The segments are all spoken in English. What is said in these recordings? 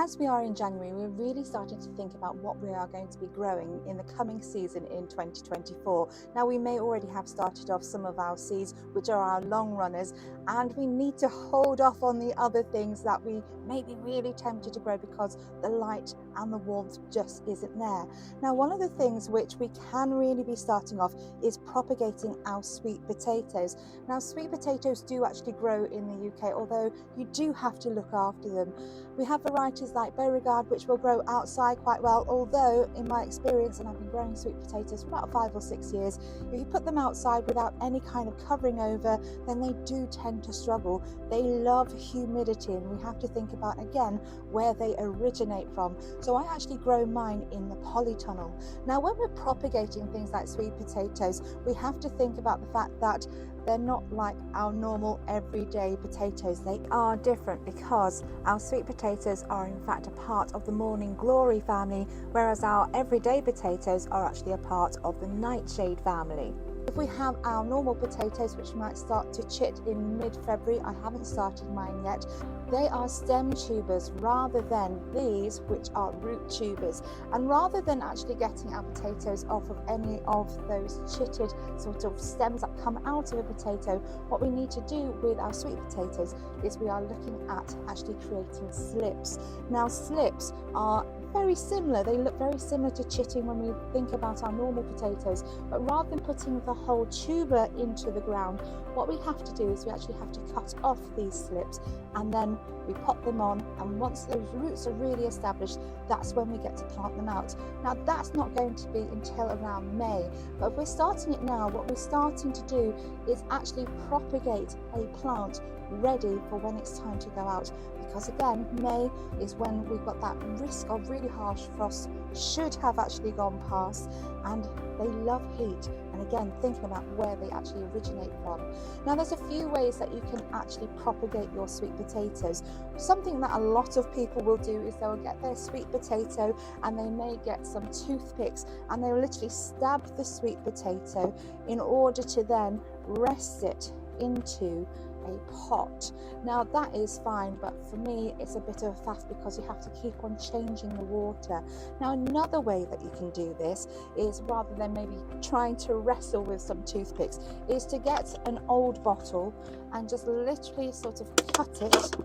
as we are in January, we're really starting to think about what we are going to be growing in the coming season in 2024. Now, we may already have started off some of our seeds, which are our long runners, and we need to hold off on the other things that we may be really tempted to grow because the light and the warmth just isn't there. Now, one of the things which we can really be starting off is propagating our sweet potatoes. Now, sweet potatoes do actually grow in the UK, although you do have to look after them. We have varieties like Beauregard which will grow outside quite well, although in my experience, and I've been growing sweet potatoes for about 5 or 6 years, if you put them outside without any kind of covering over, then they do tend to struggle. They love humidity, and we have to think about again where they originate from. So I actually grow mine in the polytunnel. Now, when we're propagating things like sweet potatoes, we have to think about the fact that they're not like our normal everyday potatoes. They are different because our sweet potatoes are in fact a part of the morning glory family, whereas our everyday potatoes are actually a part of the nightshade family. If we have our normal potatoes, which might start to chit in mid-February, I haven't started mine yet, they are stem tubers rather than these, which are root tubers. And rather than actually getting our potatoes off of any of those chitted sort of stems that come out of a potato, what we need to do with our sweet potatoes is we are looking at actually creating slips. Now, slips are very similar. They look very similar to chitting when we think about our normal potatoes, but rather than putting the whole tuber into the ground, what we have to do is we actually have to cut off these slips, and then we pop them on, and once those roots are really established, that's when we get to plant them out. Now, that's not going to be until around May, but if we're starting it now, what we're starting to do is actually propagate a plant ready for when it's time to go out, because again, May is when we've got that risk of really harsh frost should have actually gone past, and they love heat. And again, thinking about where they actually originate from. Now, there's a few ways that you can actually propagate your sweet potatoes. Something that a lot of people will do is they'll get their sweet potato and they may get some toothpicks and they'll literally stab the sweet potato in order to then rest it into a pot. Now, that is fine, but for me it's a bit of a faff because you have to keep on changing the water. Now, another way that you can do this is, rather than maybe trying to wrestle with some toothpicks, is to get an old bottle and just literally sort of cut it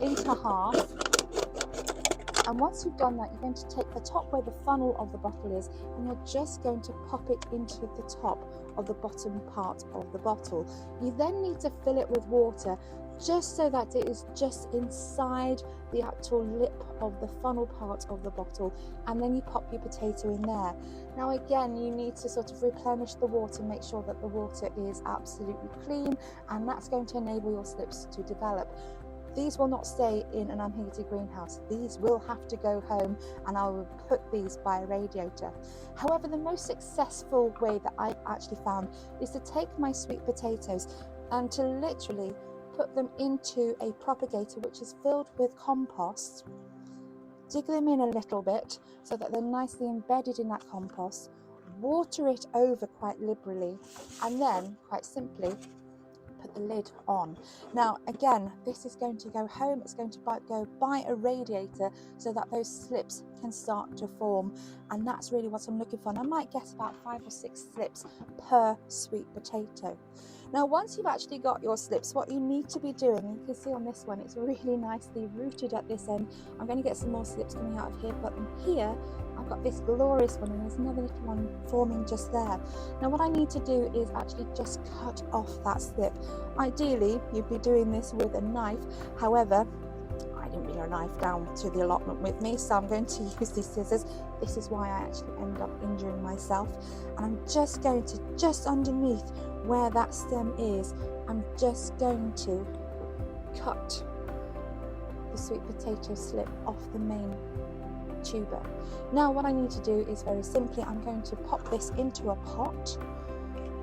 into half. And once you've done that, you're going to take the top where the funnel of the bottle is, and you're just going to pop it into the top of the bottom part of the bottle. You then need to fill it with water, just so that it is just inside the actual lip of the funnel part of the bottle, and then you pop your potato in there. Now, again, you need to sort of replenish the water, make sure that the water is absolutely clean, and that's going to enable your slips to develop. These will not stay in an unheated greenhouse. These will have to go home, and I will put these by a radiator. However, the most successful way that I've actually found is to take my sweet potatoes and to literally put them into a propagator which is filled with compost, dig them in a little bit so that they're nicely embedded in that compost, water it over quite liberally, and then quite simply put the lid on. Now, again, this is going to go home, it's going to go by a radiator so that those slips can start to form, and that's really what I'm looking for. And I might get about 5 or 6 slips per sweet potato. Now, once you've actually got your slips, what you need to be doing, you can see on this one, it's really nicely rooted at this end. I'm going to get some more slips coming out of here, but in here I've got this glorious one, and there's another little one forming just there. Now, what I need to do is actually just cut off that slip. Ideally, you'd be doing this with a knife. However, I didn't bring a knife down to the allotment with me, so I'm going to use these scissors. This is why I actually end up injuring myself. And I'm just going to, just underneath where that stem is, I'm just going to cut the sweet potato slip off the main tuber. Now, what I need to do is very simply, I'm going to pop this into a pot,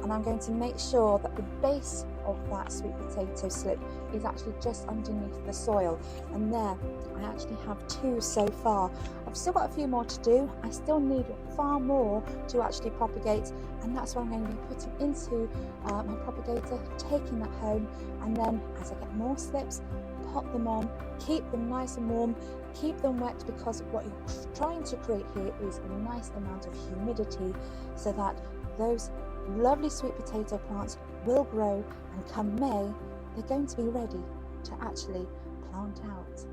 and I'm going to make sure that the base of that sweet potato slip is actually just underneath the soil. And there, I actually have 2 so far. I've still got a few more to do. I still need far more to actually propagate, and that's what I'm going to be putting into my propagator, taking that home, and then as I get more slips, pop them on, keep them nice and warm, keep them wet, because what you're trying to create here is a nice amount of humidity so that those lovely sweet potato plants will grow, and come May, they're going to be ready to actually plant out.